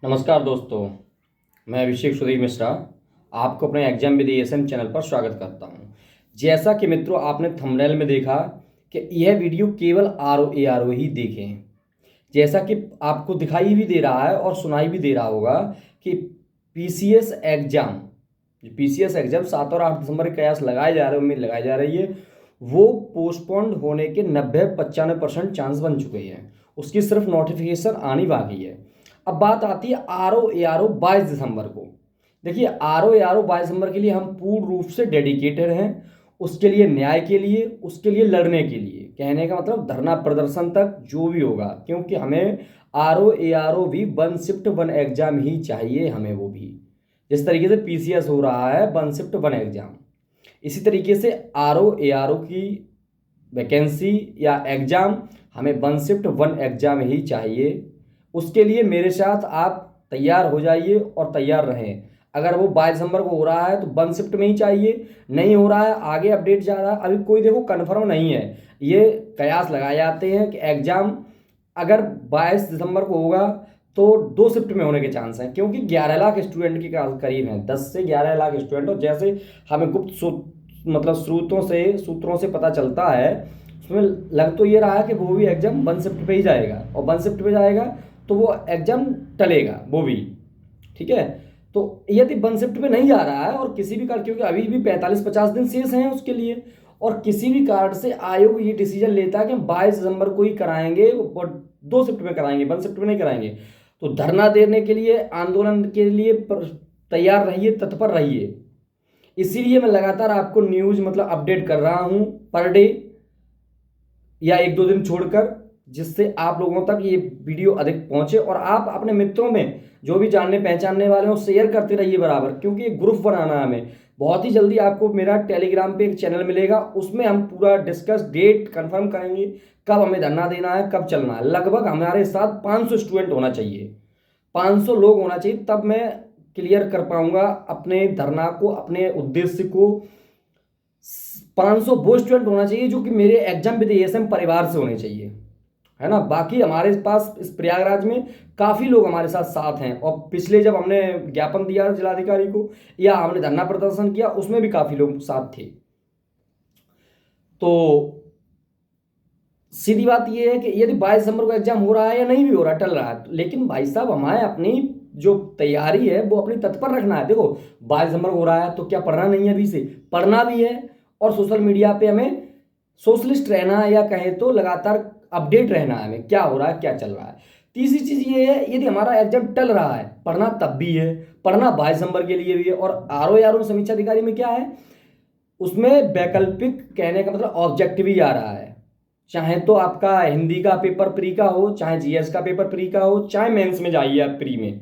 नमस्कार दोस्तों, मैं अभिषेक सुधीर मिश्रा आपको अपने एग्जाम विद एएसएम चैनल पर स्वागत करता हूं। जैसा कि मित्रों आपने थंबनेल में देखा कि यह वीडियो केवल आरओ ही देखें। जैसा कि आपको दिखाई भी दे रहा है और सुनाई भी दे रहा होगा कि पीसीएस एग्जाम 7 और 8 दिसंबर के कयास लगाए जा रहे, उम्मीद लगाई जा रही है, वो पोस्टपोन्ड होने के 90-95% चांस बन चुके हैं। उसकी सिर्फ नोटिफिकेशन आनी बाकी है। अब बात आती है आरओ 22 दिसंबर को। देखिए, आरओ 22 दिसंबर के लिए हम पूर्ण रूप से डेडिकेटेड हैं। उसके लिए न्याय के लिए, उसके लिए लड़ने के लिए, कहने का मतलब धरना प्रदर्शन तक जो भी होगा, क्योंकि हमें आरओ भी 1 शिफ्ट 1 एग्जाम ही चाहिए। हमें वो भी जिस तरीके से पीसीएस हो रहा है 1 शिफ्ट 1 एग्जाम, इसी तरीके से आरओ की वैकेंसी या एग्जाम हमें 1 शिफ्ट 1 एग्जाम ही चाहिए। उसके लिए मेरे साथ आप तैयार हो जाइए और तैयार रहें। अगर वो 22 दिसंबर को हो रहा है तो 1 शिफ्ट में ही चाहिए, नहीं हो रहा है आगे अपडेट जा रहा है, अभी कोई देखो कन्फर्म नहीं है। ये कयास लगाए जाते हैं कि एग्जाम अगर 22 दिसंबर को होगा तो 2 शिफ्ट में होने के चांस हैं, क्योंकि 11 लाख स्टूडेंट के करीब हैं, 10 से 11 लाख स्टूडेंट। और जैसे हमें मतलब सूत्रों से पता चलता है, उसमें लग तो ये रहा है कि वो भी एग्जाम 1 शिफ्ट पे ही जाएगा, और 1 शिफ्ट पे जाएगा तो वो एग्जाम टलेगा वो भी। ठीक है, तो यदि 1 शिफ्ट पे नहीं जा रहा है और किसी भी कारण, क्योंकि अभी भी 45-50 दिन शेष हैं उसके लिए, और किसी भी कारण से आयोग ये डिसीजन लेता है कि हम 22 दिसंबर को ही कराएंगे और 2 शिफ्ट में कराएंगे, 1 शिफ्ट में नहीं कराएंगे, तो धरना देने के लिए, आंदोलन के लिए तैयार रहिए, तत्पर रहिए। इसीलिए मैं लगातार आपको न्यूज मतलब अपडेट कर रहा हूं पर डे या 1-2 दिन छोड़कर, जिससे आप लोगों तक ये वीडियो अधिक पहुंचे और आप अपने मित्रों में जो भी जानने पहचानने वाले हो शेयर करते रहिए बराबर, क्योंकि एक ग्रुप बनाना है हमें। बहुत ही जल्दी आपको मेरा टेलीग्राम पे एक चैनल मिलेगा, उसमें हम पूरा डिस्कस डेट कंफर्म करेंगे, कब हमें धरना देना है, कब चलना है। लगभग हमारे साथ 500 स्टूडेंट होना चाहिए, 500 लोग होना चाहिए, तब मैं क्लियर कर पाऊंगा अपने धरना को, अपने उद्देश्य को। 500 वो स्टूडेंट होना चाहिए जो कि मेरे एग्जाम विद एएसएम परिवार से होने चाहिए, है ना। बाकी हमारे पास इस प्रयागराज में काफ़ी लोग हमारे साथ साथ हैं, और पिछले जब हमने ज्ञापन दिया जिलाधिकारी को या हमने धरना प्रदर्शन किया, उसमें भी काफ़ी लोग साथ थे। तो सीधी बात यह है कि यदि 22 दिसंबर को एग्जाम हो रहा है या नहीं भी हो रहा, टल रहा है, लेकिन भाई साहब हमारे अपनी जो तैयारी है वो अपनी तत्पर रखना है। देखो 22 दिसंबर को हो रहा है तो क्या पढ़ना नहीं है, अभी से पढ़ना भी है, और सोशल मीडिया पे हमें सोशलिस्ट रहना है, या कहें तो लगातार अपडेट रहना है हमें, क्या हो रहा है, क्या चल रहा है। तीसरी चीज ये है, यदि हमारा एग्जाम टल रहा है, पढ़ना तब भी है, पढ़ना 22 दिसंबर के लिए भी है। और आरओ समीक्षा अधिकारी में क्या है, उसमें वैकल्पिक, कहने का मतलब ऑब्जेक्टिव ही आ रहा है। चाहे तो आपका हिंदी का पेपर प्री का हो, चाहे जीएस का पेपर प्री का हो, चाहे मेंस में जाइए आप प्री में,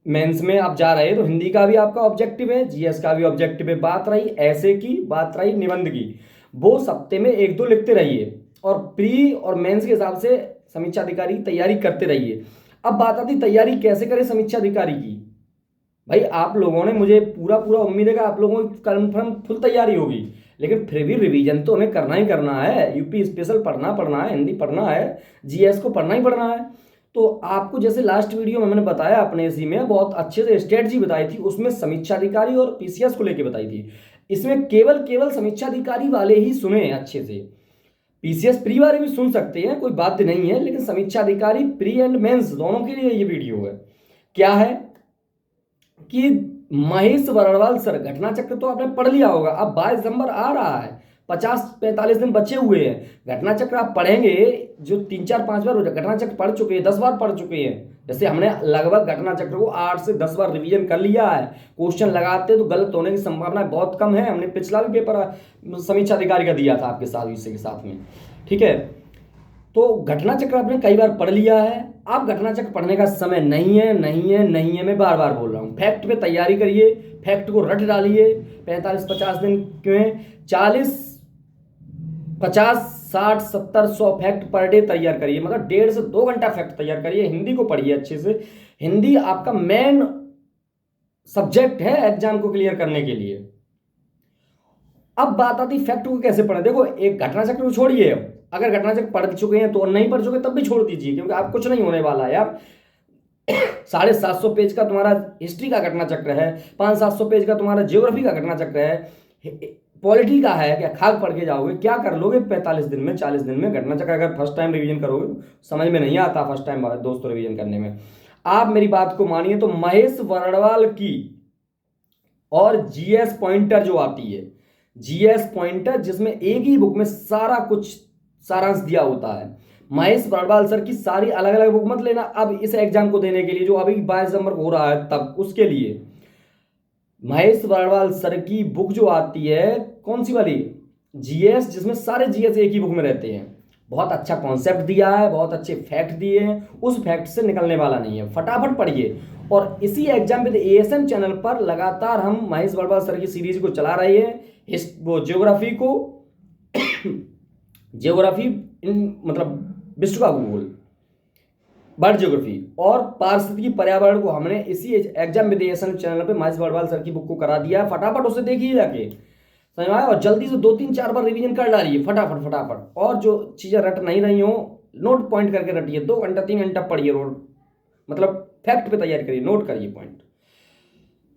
मेंस में आप जा रहे हैं तो हिंदी का भी आपका ऑब्जेक्टिव है, जीएस का भी ऑब्जेक्टिव है। बात रही ऐसे की, बात रही निबंध की, वो सप्ते में 1-2 लिखते रहिए, और प्री और मेंस के हिसाब से समीक्षा अधिकारी तैयारी करते रहिए। अब बात आती तैयारी कैसे करें समीक्षा अधिकारी की। भाई आप लोगों ने, मुझे पूरा उम्मीद है कि आप लोगों की कन्फर्म फुल तैयारी होगी, लेकिन फिर भी रिवीजन तो हमें करना ही करना है। यूपी स्पेशल पढ़ना है, हिंदी पढ़ना है, जीएस को पढ़ना ही पढ़ना है। तो आपको जैसे लास्ट वीडियो में मैंने बताया, अपने इसी में बहुत अच्छे से स्ट्रेटजी बताई थी, उसमें समीक्षा अधिकारी और पीसीएस को लेकर बताई थी। इसमें केवल समीक्षा अधिकारी वाले ही सुने अच्छे से, पीसीएस प्री वाले भी सुन सकते हैं, कोई बात नहीं है, लेकिन समीक्षा अधिकारी प्री एंड मेंस दोनों के लिए ये वीडियो है। क्या है कि महेश वर्णवाल सर, घटना चक्र तो आपने पढ़ लिया होगा, अब 22 दिसंबर आ रहा है, 50-45 दिन बचे हुए हैं। घटना चक्र आप पढ़ेंगे, जो 3-4-5 बार घटना चक्र पढ़ चुके हैं, 10 बार पढ़ चुके हैं। जैसे हमने लगभग घटना चक्र को 8 से 10 बार रिवीजन कर लिया है। क्वेश्चन लगाते तो गलत होने की संभावना बहुत कम है। हमने पिछला भी पेपर समीक्षा अधिकारी का दिया था आपके साथ, विषय के साथ में। ठीक है, तो घटना चक्र आपने कई बार पढ़ लिया है। अब घटना चक्र पढ़ने का समय नहीं है, मैं बार बार बोल रहा हूँ। फैक्ट पे तैयारी करिए, फैक्ट को रट डालिए। 45-50 दिन में 40, 50, 60, 70, 100 फैक्ट पर डे तैयार करिए, मगर 1.5 से 2 घंटा फैक्ट तैयार करिए। हिंदी को पढ़िए अच्छे से, हिंदी आपका मेन सब्जेक्ट है एग्जाम को क्लियर करने के लिए। अब बात आती फैक्ट को कैसे पढ़े। देखो, एक घटना चक्र को छोड़िए, अगर घटना चक्र पढ़ चुके हैं तो, नहीं पढ़ चुके तब भी छोड़ दीजिए, क्योंकि आप कुछ नहीं होने वाला है यार। 750 पेज का तुम्हारा हिस्ट्री का घटना चक्र है, 500-700 पेज का तुम्हारा ज्योग्राफी का घटना चक्र है, पॉलिटी का है, क्या खाक पढ़ के जाओगे, क्या कर लोगे 45 दिन में, 40 दिन में? घटना चक्र अगर फर्स्ट टाइम रिवीजन करोगे समझ में नहीं आता फर्स्ट टाइम दोस्तों रिवीजन करने में। आप मेरी बात को मानिए तो महेश वर्णवाल की और जीएस पॉइंटर जो आती है, जीएस पॉइंटर जिसमें एक ही बुक में सारा कुछ सारांश दिया होता है, महेश वर्णवाल सर की सारी अलग अलग बुक मत लेना अब इस एग्जाम को देने के लिए जो अभी 22 नंबर हो रहा है, तब उसके लिए महेश वर्णवाल सर की बुक जो आती है कौन सी वाली, जीएस, जिसमें सारे जीएस एक ही बुक में रहते हैं। बहुत अच्छा कॉन्सेप्ट दिया है, बहुत अच्छे फैक्ट दिए हैं, उस फैक्ट से निकलने वाला नहीं है, फटाफट पढ़िए। और इसी एग्जाम विद एएसएम चैनल पर लगातार हम महेश वर्णवाल सर की सीरीज को चला रहे हैं, वो ज्योग्राफी को ज्योग्राफी मतलब विश्व का भूगोल, वर्ल्ड ज्योग्राफी और पारिस्थितिकी पर्यावरण को हमने इसी एग्जाम विद एएसएम चैनल पे महेश वर्णवाल सर की बुक को करा दिया है। फटाफट उसे देखिए जाके, समझ में आया? और जल्दी से 2-3-4 बार रिवीजन कर डालिए फटाफट फटाफट। और जो चीज़ें रट नहीं रही हो नोट पॉइंट करके रटिए, 2 घंटा 3 घंटा पढ़िए, रोड मतलब फैक्ट पे तैयारी करिए, नोट करिए पॉइंट।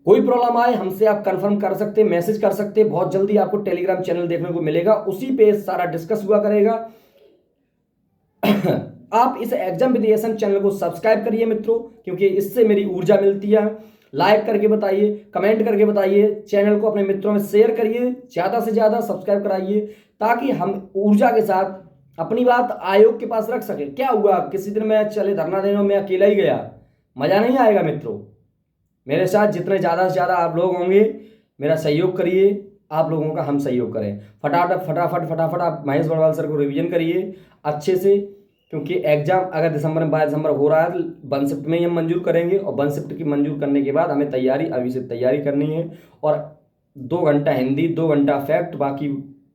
कोई प्रॉब्लम आए हमसे आप कंफर्म कर सकते, मैसेज कर सकते, बहुत जल्दी आपको टेलीग्राम चैनल देखने को मिलेगा, उसी पे सारा डिस्कस हुआ करेगा। आप इस एग्जाम विद एएसएम चैनल को सब्सक्राइब करिए मित्रों, क्योंकि इससे मेरी ऊर्जा मिलती है। लाइक करके बताइए, कमेंट करके बताइए, चैनल को अपने मित्रों में शेयर करिए, ज़्यादा से ज़्यादा सब्सक्राइब कराइए, ताकि हम ऊर्जा के साथ अपनी बात आयोग के पास रख सकें। क्या हुआ किसी दिन मैं चले धरना देने में अकेला ही गया, मज़ा नहीं आएगा मित्रों। मेरे साथ जितने ज़्यादा से ज़्यादा आप लोग होंगे मेरा सहयोग करिए, आप लोगों का हम सहयोग करें। फटाफट आप महेश वर्णवाल सर को रिवीजन करिए अच्छे से, क्योंकि एग्जाम अगर दिसंबर में 22 दिसंबर हो रहा है तो 1 शिफ्ट में ही हम मंजूर करेंगे, और 1 शिफ्ट की मंजूर करने के बाद हमें तैयारी अभी से तैयारी करनी है। और 2 घंटा हिंदी, 2 घंटा फैक्ट, बाकी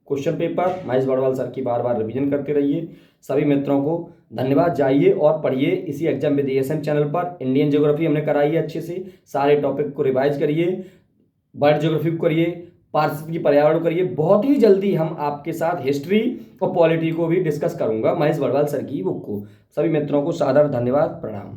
question paper Mahesh Varnwal sir की बार बार रिवीजन करते रहिए। सभी मित्रों को धन्यवाद। जाइए और पढ़िए इसी एग्जाम विद एएसएम चैनल पर। इंडियन ज्योग्राफी हमने कराई है अच्छे से, सारे टॉपिक को रिवाइज करिए, वर्ल्ड ज्योग्राफी को करिए, पारिस्थितिकी पर्यावरण करिए। बहुत ही जल्दी हम आपके साथ हिस्ट्री और पॉलिटी को भी डिस्कस करूंगा, महेश वर्णवाल सर की बुक को। सभी मित्रों को सादर धन्यवाद, प्रणाम।